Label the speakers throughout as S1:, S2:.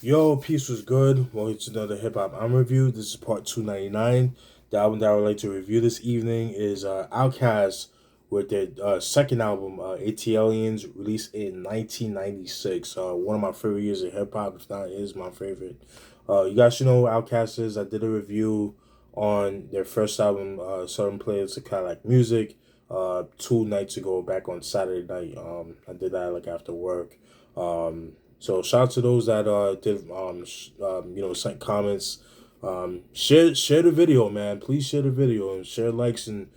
S1: Yo, peace was good. Welcome to another hip hop album review. This is part 299. The album that I would like to review this evening is Outkast with their second album, ATLiens, released in 1996. One of my favorite years of hip hop, if not is my favorite. You guys should know who Outkast is. I did a review on their first album, Southern Players of Cadillac Music, 2 nights ago, back on Saturday night. I did that like after work. So shout out to those that did sent comments. Share the video, man. Please share the video and share likes and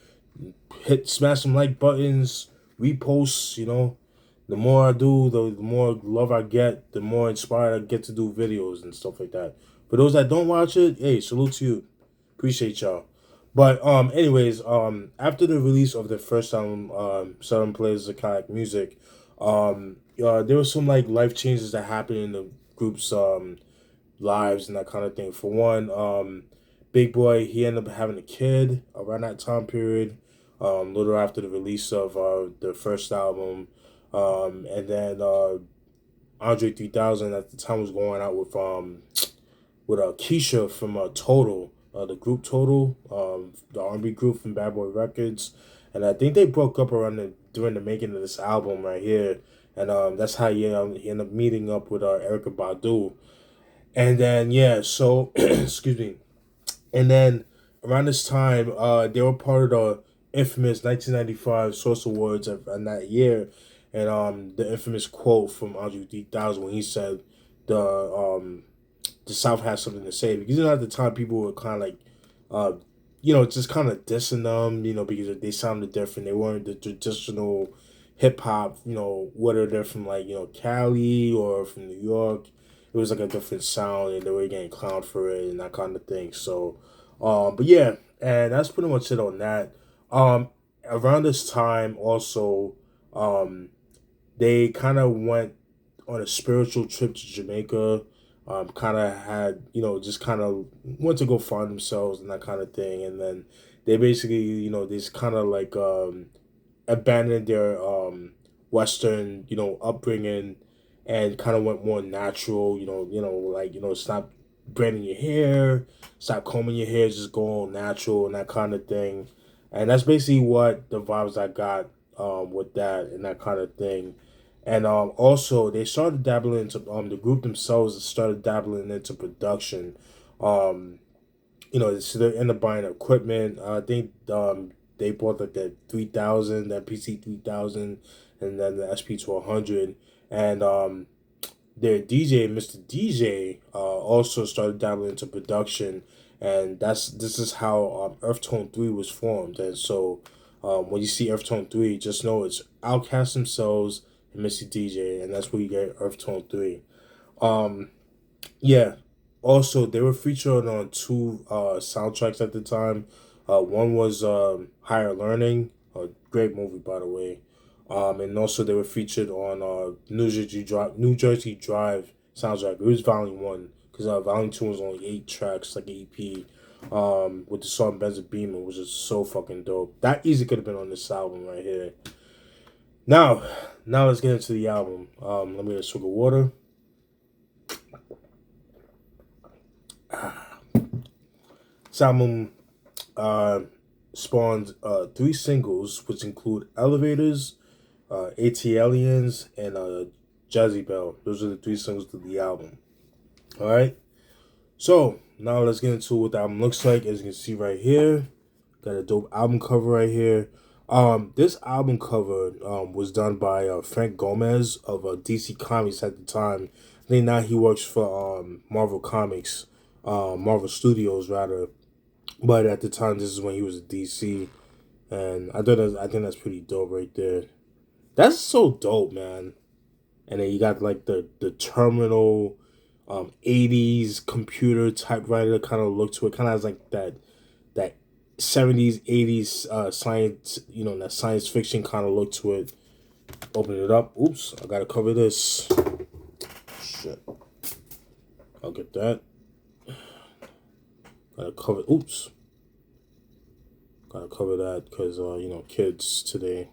S1: smash some like buttons, reposts. The more I do, the more love I get, the more inspired I get to do videos and stuff like that. For those that don't watch it, hey, salute to you. Appreciate y'all. But anyways, after the release of the first album, Southern Players of Kayak Music, there were some like life changes that happened in the group's lives and that kind of thing. For one, Big Boy, he ended up having a kid around that time period, little after the release of the first album, and then Andre 3000 at the time was going out with Keisha from Total, the group Total, the R&B group from Bad Boy Records, and I think they broke up during the making of this album right here, and that's how he ended up meeting up with Erykah Badu, and then yeah, so excuse me, and then around this time, they were part of the infamous 1995 Source Awards in that year, and the infamous quote from Andre 3000 when he said the South has something to say, because at the time people were kind of like, just kind of dissing them, because they sounded different. They weren't the traditional hip hop, whether they're from like Cali or from New York. It was like a different sound, and they were getting clowned for it and that kind of thing. So, but yeah, and that's pretty much it on that. Around this time, also, they kind of went on a spiritual trip to Jamaica. Kind of had, just kind of went to go find themselves and that kind of thing. And then they basically, they just kind of like abandoned their Western, upbringing, and kind of went more natural, stop braiding your hair, stop combing your hair, just go all natural and that kind of thing. And that's basically what the vibes I got with that and that kind of thing. And also they started dabbling into the group themselves started dabbling into production. So they ended up buying equipment. I think they bought like that 3000, that PC 3000, and then the SP 1200, and their DJ, Mr. DJ, also started dabbling into production, and this is how Earth Tone 3 was formed. And so when you see Earth Tone 3, just know it's Outkast themselves and Mr. DJ, and that's where you get Earth Tone 3. Yeah. Also, they were featured on two soundtracks at the time. One was Higher Learning, a great movie by the way. And also they were featured on New Jersey Drive soundtrack. It was Volume 1, because Volume 2 was only 8 tracks, like an EP. With the song Benza Beamer, which is so fucking dope. That easily could have been on this album right here. Now let's get into the album. Let me get a swig of water. This album spawned 3 singles, which include Elevators, ATLiens, and Jazzy Bell. Those are the 3 singles to the album. Alright? So, now let's get into what the album looks like. As you can see right here, got a dope album cover right here. This album cover was done by Frank Gomez of DC Comics at the time. I think now he works for Marvel Comics, Marvel Studios rather. But at the time, this is when he was at DC, and I think that's pretty dope right there. That's so dope, man. And then you got like the terminal, 80s computer typewriter kind of look to it. Kind of has like that 70s, 80s science, that science fiction kind of look to it. Open it up. Oops, I gotta cover this. Shit. I'll get that. Gotta cover. Oops. Gotta cover that because kids today.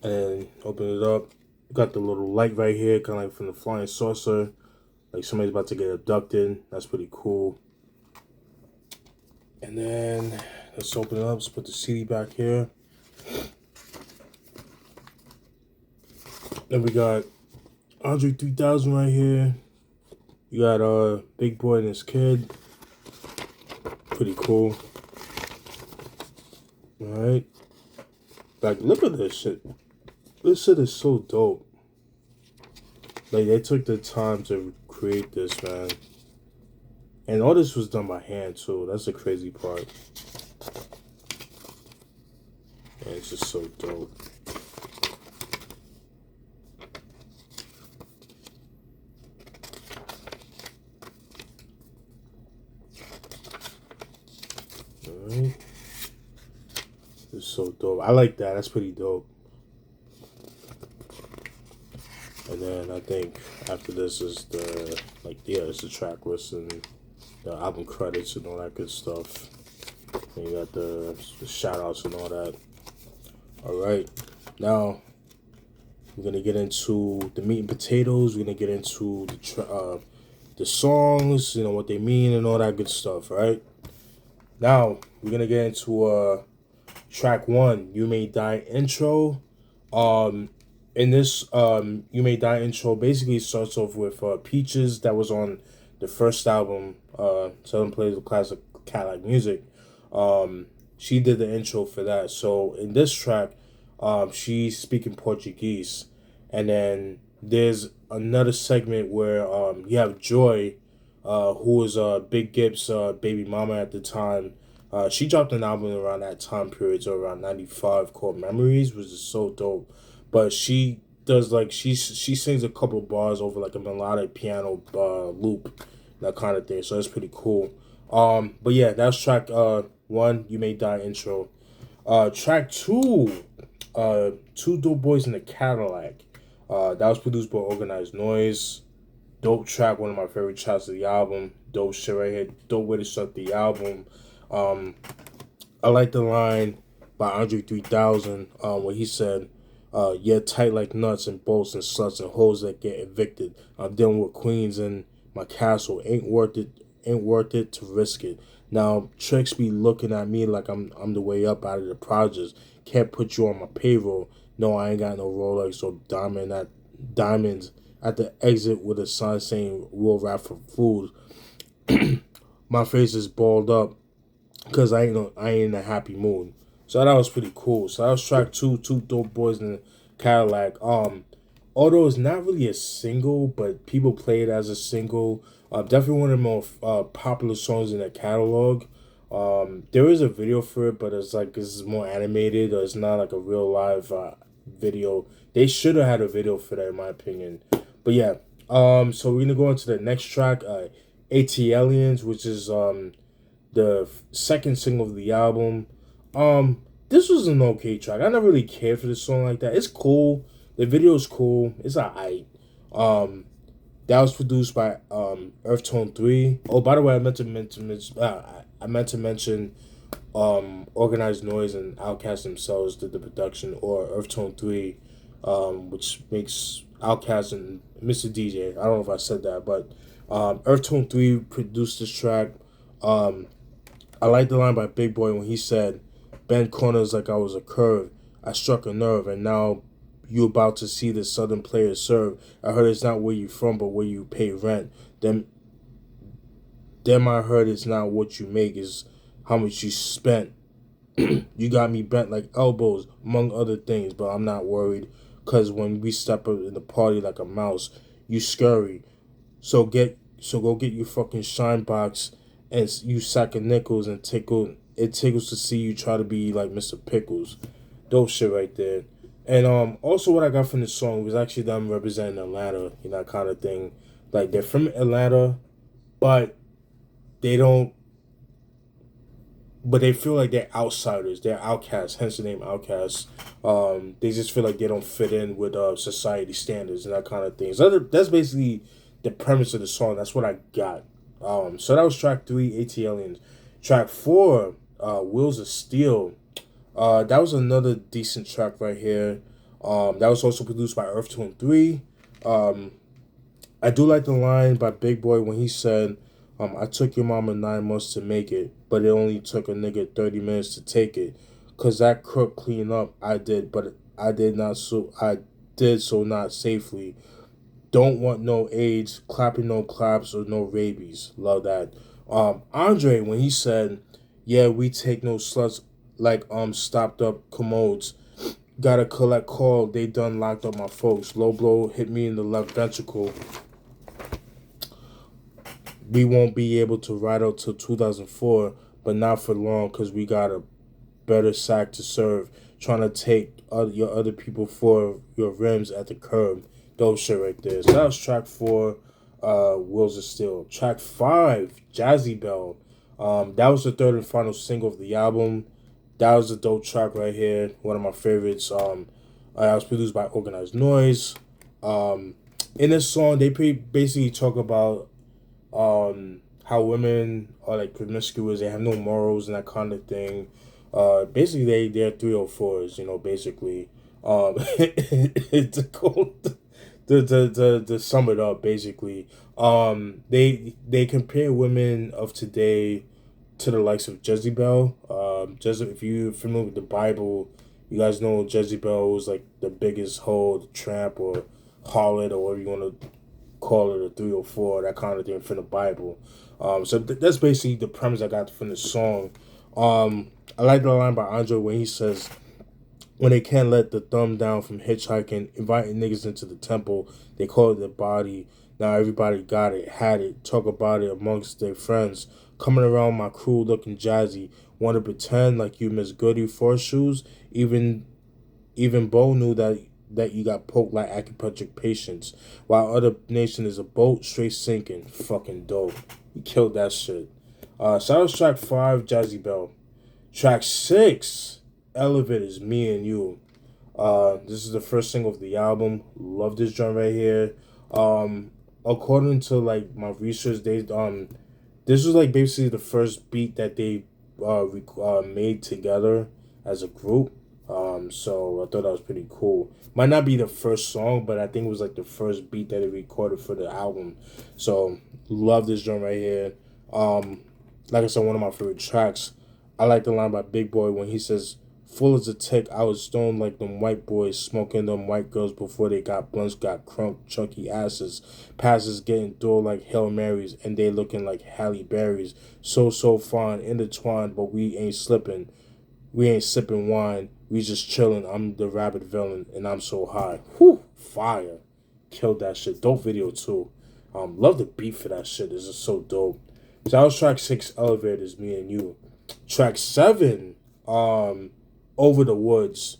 S1: And then open it up. Got the little light right here, kind of like from the flying saucer. like somebody's about to get abducted. That's pretty cool. And then let's open it up. Let's put the CD back here. Then we got Andre 3000 right here. You got Big Boy and his kid. Pretty cool. Alright. Like, look at this shit. This shit is so dope. Like, they took the time to create this, man. And all this was done by hand, too. That's the crazy part. And it's just so dope. Alright. It's so dope. I like that. That's pretty dope. And then I think after this is the, like, yeah, it's the track list and the album credits and all that good stuff. And you got the shout outs and all that. Alright. Now, we're going to get into the meat and potatoes. We're going to get into the songs, you know, what they mean and all that good stuff, right? Now, we're going to get into track 1, You May Die intro. In this You May Die intro basically starts off with Peaches that was on the first album, Southern Plays of Classic Cadillac Music. She did the intro for that. So in this track, she's speaking Portuguese. And then there's another segment where you have Joy, who was Big Gibbs' baby mama at the time. She dropped an album around that time period, so around 95, called Memories, which is so dope. But she does, like, she sings a couple bars over, like, a melodic piano loop, that kind of thing. So that's pretty cool. But yeah, that's track 1, You May Die intro. Track 2, Two Dope Boys in the Cadillac. That was produced by Organized Noise. Dope track, one of my favorite tracks of the album. Dope shit right here. Dope way to start the album. I like the line by Andre 3000 where he said, yeah, tight like nuts and bolts and sluts and hoes that get evicted. I'm dealing with queens in my castle. Ain't worth it to risk it. Now tricks be looking at me like I'm the way up out of the projects. Can't put you on my payroll. No, I ain't got no Rolex or diamonds at the exit with a sign saying "We'll rap for fools." My face is balled up because I ain't in a happy mood. So that was pretty cool. So that was track 2, Two Dope Boys in the Cadillac. Although it's not really a single, but people play it as a single. Definitely one of the more popular songs in the catalog. There is a video for it, but it's more animated, or it's not like a real live video. They should have had a video for that, in my opinion. But yeah, so we're gonna go into the next track, ATLiens, which is the second single of the album. This was an okay track. I never really cared for this song like that. It's cool. The video is cool. It's alright. That was produced by Earth Tone 3. Oh, by the way, I meant to mention Organized Noise and Outkast themselves did the production, or Earth Tone 3, which makes Outkast and Mr. DJ. I don't know if I said that, but Earth Tone 3 produced this track. I like the line by Big Boy when he said, "Bend corners like I was a curve. I struck a nerve, and now you about to see the Southern players serve. I heard it's not where you from, but where you pay rent. Then I heard it's not what you make, is how much you spent. You got me bent like elbows, among other things, but I'm not worried, cause when we step up in the party like a mouse, you scurry. So go get your fucking shine box and you sack of nickels and tickle. It tickles to see you try to be like Mr. Pickles." Dope shit right there. And also what I got from this song was actually them representing Atlanta, you know, kind of thing. Like, they're from Atlanta, but they don't, but they feel like they're outsiders. They're outcasts, hence the name Outkast. They just feel like they don't fit in with society standards and that kind of thing. So that's basically the premise of the song. That's what I got. So that was track 3, ATLiens. Track 4, Wheels of Steel. That was another decent track right here. That was also produced by Earth Tone 3. I do like the line by Big Boy when he said, I took your mama 9 months to make it, but it only took a nigga 30 minutes to take it. Cause that crook clean up I did, but I did so not safely. Don't want no AIDS, clapping no claps or no rabies. Love that. Andre when he said, "Yeah, we take no sluts like stopped up commodes. Gotta collect call. They done locked up my folks. Low blow hit me in the left ventricle. We won't be able to ride out till 2004, but not for long, cause we got a better sack to serve. Trying to take your other people for your rims at the curb." Dope shit right there. So that was track 4, Wheels of Steel. Track 5, Jazzy Bell. That was the third and final single of the album. That was a dope track right here. One of my favorites. That was produced by Organized Noise. In this song, they basically talk about how women are like promiscuous, they have no morals and that kind of thing. Basically they're 304s, basically. To go to sum it up, basically. They compare women of today to the likes of Jezebel. If you're familiar with the Bible, you guys know Jezebel was like the biggest hoe, the tramp or harlot or whatever you want to call it, a 304, that kind of thing from the Bible. So that's basically the premise I got from the song. I like the line by Andre when he says, when they can't let the thumb down from hitchhiking, inviting niggas into the temple, they call it the body. Now everybody got it, had it, talk about it amongst their friends. Coming around my crew looking jazzy, want to pretend like you Miss Goody for shoes. Even Bo knew that you got poked like acupuncture patients, while other nation is a boat straight sinking. Fucking dope. He killed that shit. So that was track 5, Jazzy Bell. Track 6, Elevators, Me and You. This is the first single of the album. Love this joint right here. According to like my research, this was like basically the first beat that they made together as a group. So I thought that was pretty cool. Might not be the first song, but I think it was like the first beat that they recorded for the album. So love this joint right here. Like I said, one of my favorite tracks. I like the line by Big Boy when he says, "Full as a tick, I was stoned like them white boys smoking them white girls before they got blunts, got crunk, chunky asses, passes getting through like Hail Marys, and they looking like Halle Berrys. So fine, intertwined, but we ain't slipping. We ain't sipping wine. We just chilling. I'm the rabbit villain, and I'm so high." Whew, fire. Killed that shit. Dope video, too. Love the beat for that shit. This is so dope. So that was track 6, Elevators, Me and You. Track 7, Over the Woods.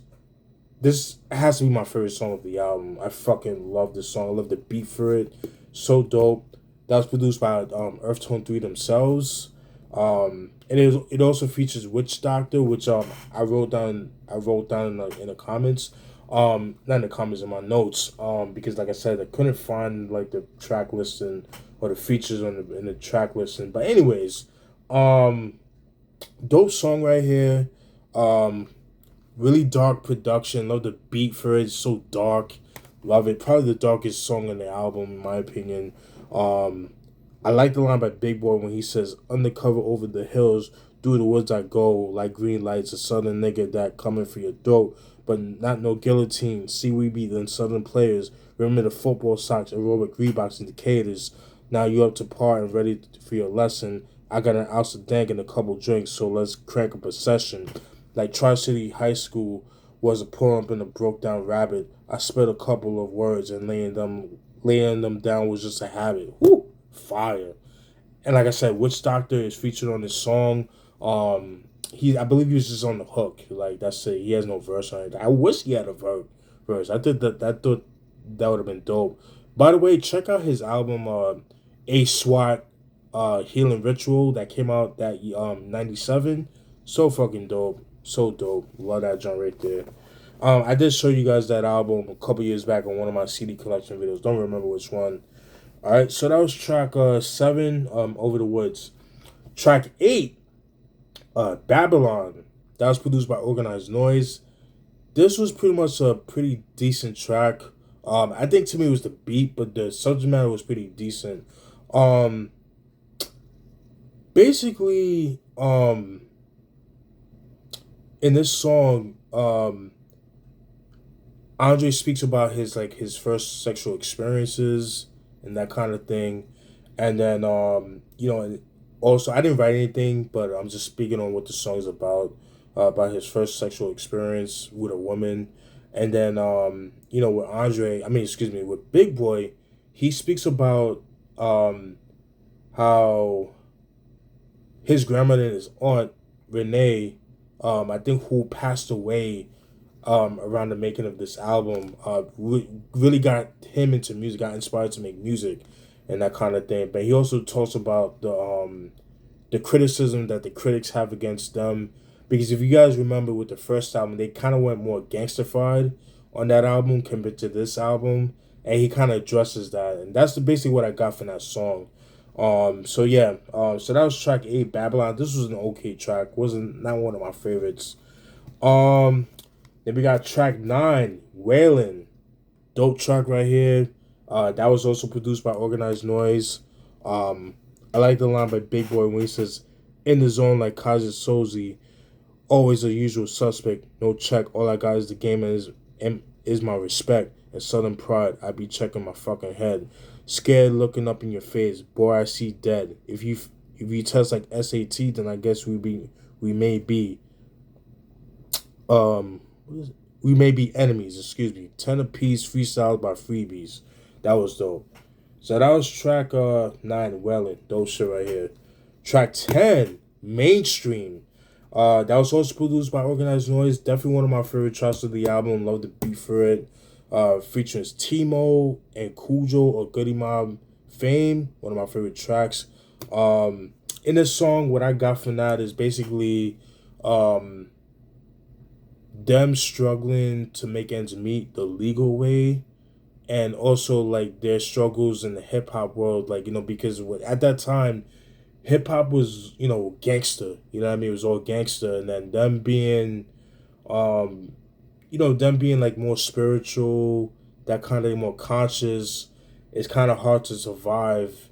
S1: This has to be my favorite song of the album. I fucking love this song. I love the beat for it. So dope. That was produced by Earth Tone 3 themselves. And it also features Witch Doctor, which I wrote down in the comments. Not in the comments, in my notes. Because like I said, I couldn't find like the track listing or the features in the track listing. But anyways, dope song right here. Really dark production. Love the beat for it. It's so dark. Love it. Probably the darkest song on the album, in my opinion. I like the line by Big Boy when he says, "Undercover over the hills, through the woods I go, like green lights, a southern nigga that coming for your throat, but not no guillotine. See, we be the southern players. Remember the football socks, aerobic Reeboks, indicators. Now you up to par and ready for your lesson. I got an ounce of dank and a couple drinks, so let's crank up a session. Like Tri-City High School was a pull up in a broke down rabbit. I spit a couple of words and laying them down was just a habit." Whoo, fire. And like I said, Witch Doctor is featured on this song. I believe he was just on the hook. Like that's it. He has no verse on it. I wish he had a verse. I thought that would have been dope. By the way, check out his album A SWAT Healing Ritual that came out that 97. So fucking dope. So dope. Love that joint right there. I did show you guys that album a couple years back on one of my CD collection videos. Don't remember which one. Alright, so that was track 7, Over the Woods. Track 8, Babylon. That was produced by Organized Noise. This was pretty much a pretty decent track. I think to me it was the beat, but the subject matter was pretty decent. Um, basically, in this song, Andre speaks about his first sexual experiences and that kind of thing, and then and also I didn't write anything, but I'm just speaking on what the song is about his first sexual experience with a woman, and then with Andre, I mean excuse me, with Big Boy, he speaks about how his grandmother and his aunt Renee, I think who passed away around the making of this album, really got him into music, got inspired to make music, and that kind of thing. But he also talks about the criticism that the critics have against them, because if you guys remember with the first album, they kind of went more gangsterfied on that album compared to this album, and he kind of addresses that, and that's basically what I got from that song. So yeah, so that was track 8, Babylon. This was an okay track, wasn't not one of my favorites. Um, then we got track 9, Waylon. Dope track right here. That was also produced by Organized Noise. I like the line by Big Boy when he says, "In the zone like Kazi Sozi, always a usual suspect. No check. All I got is the game and is my respect and Southern pride. I be checking my fucking head, scared looking up in your face. Boy, I see dead. If you test like SAT, then I guess we may be um." We may be enemies, excuse me. 10 apiece, freestyles by Freebies. That was dope. So that was track 9, Wellin. Dope shit right here. Track 10, Mainstream. That was also produced by Organized Noise. Definitely one of my favorite tracks of the album. Love the beat for it. Featuring Timo and Cujo or Goody Mob Fame. One of my favorite tracks. In this song, what I got from that is basically them struggling to make ends meet the legal way, and also like their struggles in the hip hop world, like because at that time hip hop was gangster, what I mean, it was all gangster, and then um them being like more spiritual, that kind of more conscious, it's kind of hard to survive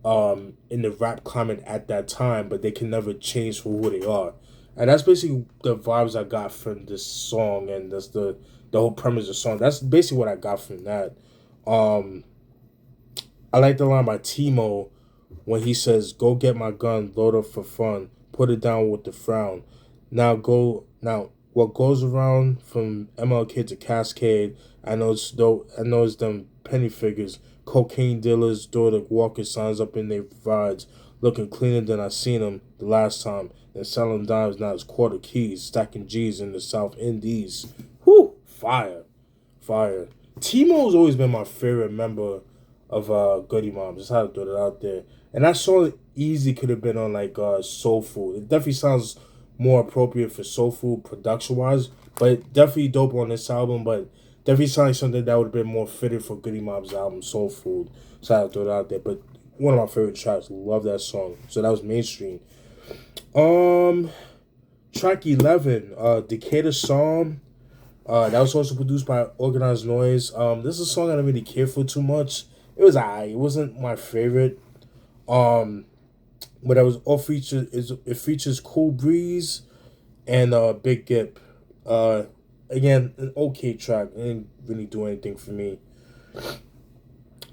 S1: in the rap climate at that time, but they can never change for who they are. And that's basically the vibes I got from this song, and that's the whole premise of the song. That's basically what I got from that. I like the line by Timo when he says, "Go get my gun, load up for fun, put it down with the frown. Now what goes around from MLK to Cascade, I know it's dope. I know it's them penny figures, cocaine dealers, door to walking signs up in their rides, looking cleaner than I seen them the last time. And selling dimes now as quarter keys, stacking G's in the South Indies." Whew, fire, fire. Timo's always been my favorite member of Goody Mob. Just had to throw it out there. And that song easy could have been on like Soul Food. It definitely sounds more appropriate for Soul Food production wise, but definitely dope on this album. But definitely sounds like something that would have been more fitted for Goody Mob's album Soul Food. So I had to throw it out there. But one of my favorite tracks. Love that song. So that was Mainstream. Track 11, Decatur Psalm. That was also produced by Organized Noise. This is a song I didn't really care for too much. It was alright. It wasn't my favorite. But it features Cool Breeze and Big Gip. Again, an okay track. It didn't really do anything for me.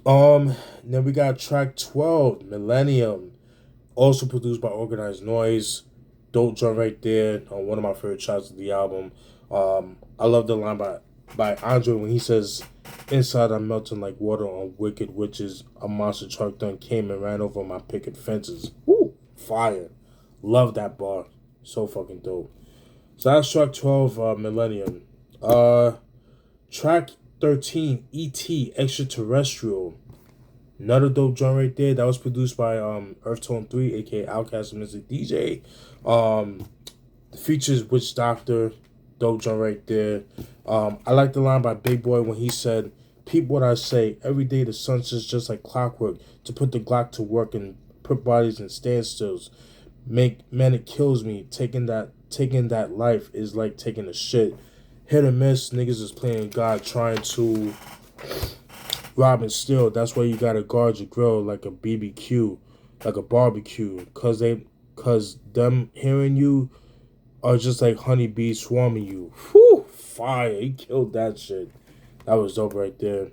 S1: Then we got track 12, Millennium, also produced by Organized Noise. Dope joint right there. One of my favorite tracks of the album. I love the line by Andre when he says, "Inside I'm melting like water on wicked witches. A monster truck done came and ran over my picket fences." Woo! Fire. Love that bar. So fucking dope. So that's track 12, Millennium. Track 13, E.T. Extraterrestrial. Another dope joint right there. That was produced by Earth Tone 3, aka Outkast Music DJ. Features Witch Doctor. Dope joint right there. I like the line by Big Boy when he said, "Peep what I say. Every day the sun sets just like clockwork to put the Glock to work and put bodies in standstills. Man, it kills me. Taking that life is like taking a shit. Hit or miss, niggas is playing God, trying to Robin Steele, that's why you gotta guard your grill like a BBQ, like a barbecue, cause them hearing you are just like honeybees swarming you. Whew, fire! He killed that shit. That was dope right there.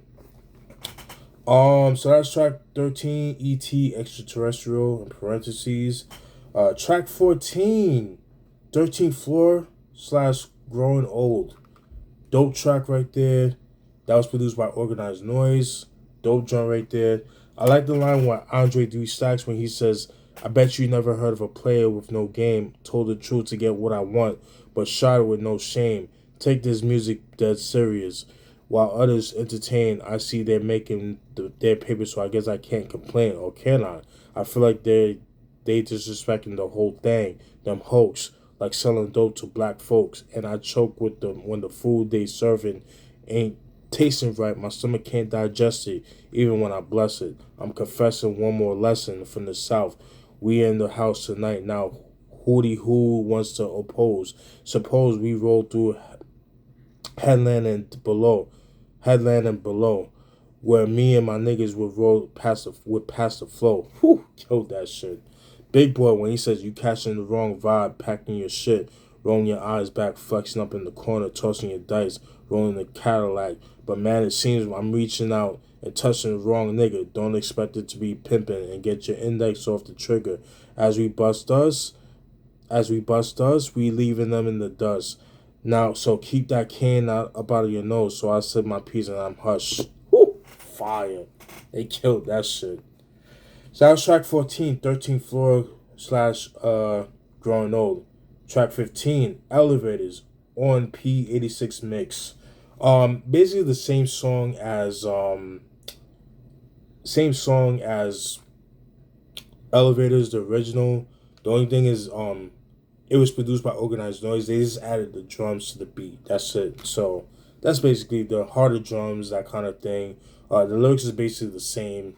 S1: So that's track 13, E.T. Extraterrestrial in parentheses. Track 14, 13th Floor slash Growing Old. Dope track right there. That was produced by Organized Noise. Dope joint right there. I like the line with Andre 3 Stacks when he says, I bet you never heard of a player with no game, told the truth to get what I want, but shot it with no shame. Take this music dead serious. While others entertain, I see they're making their paper, so I guess I can't complain, or can I? I feel like they disrespecting the whole thing, them hoax, like selling dope to black folks, and I choke with them when the food they serving ain't tasting right. My stomach can't digest it, even when I bless it. I'm confessing one more lesson from the South. We in the house tonight now. Hootie who wants to oppose? Suppose we roll through headland and below, where me and my niggas would roll past the flow. Whew, killed that shit. Big boy when he says you catching the wrong vibe, packing your shit, rolling your eyes back, flexing up in the corner, tossing your dice, rolling the Cadillac. But man, it seems I'm reaching out and touching the wrong nigga. Don't expect it to be pimping and get your index off the trigger. As we bust us, we leaving them in the dust. Now, so keep that can up out of your nose. So I said my piece and I'm hush. Woo, fire. They killed that shit. So that was track 14, 13th Floor slash Growing Old. Track 15, Elevators on P86 mix. Basically the same song as Elevators, the original. The only thing is it was produced by Organized Noise. They just added the drums to the beat. That's it. So that's basically the harder drums, that kind of thing. The lyrics is basically the same.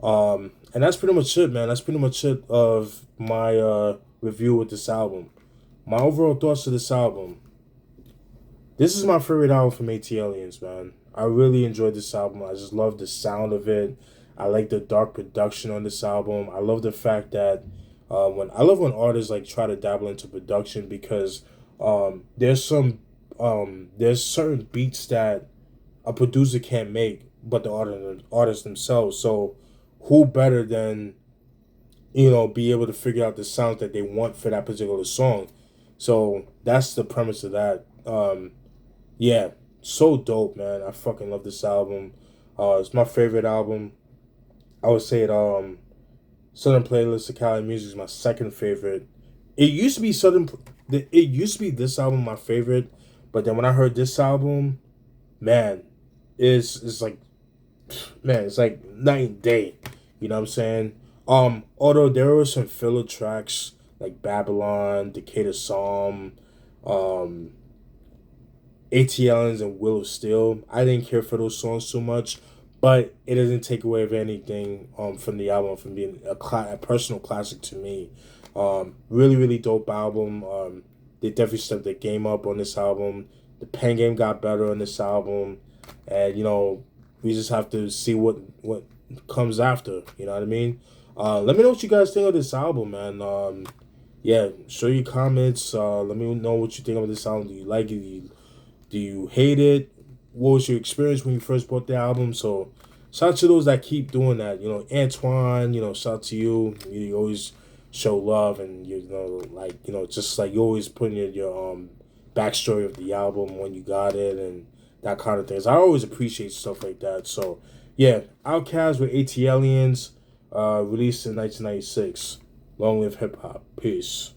S1: And that's pretty much it, man. That's pretty much it of my review with this album. My overall thoughts of this album. This is my favorite album from ATLiens, man. I really enjoyed this album. I just love the sound of it. I like the dark production on this album. I love the fact that when artists like try to dabble into production, because there's certain beats that a producer can't make, but the artists themselves. So who better than be able to figure out the sounds that they want for that particular song? So that's the premise of that. Yeah, so dope, man. I fucking love this album. It's my favorite album. I would say it. Southern Playlist of Cali Music is my second favorite. It used to be this album my favorite, but then when I heard this album, man, it's like, man, it's like night and day. You know what I'm saying? Although there were some filler tracks like Babylon, Decatur Psalm, ATLiens and Will of Steel. I didn't care for those songs too much, but it doesn't take away of anything from the album from being a personal classic to me. Really, really dope album. They definitely stepped their game up on this album. The pen game got better on this album, and we just have to see what comes after. You know what I mean? Let me know what you guys think of this album, man. Yeah, show your comments. Let me know what you think of this album. Do you like it? Do you hate it? What was your experience when you first bought the album? So shout out to those that keep doing that. Antoine, shout out to you. You always show love, and just like you always put in your backstory of the album when you got it and that kind of things. I always appreciate stuff like that. So yeah, Outkast with ATLiens, released in 1996. Long live hip hop. Peace.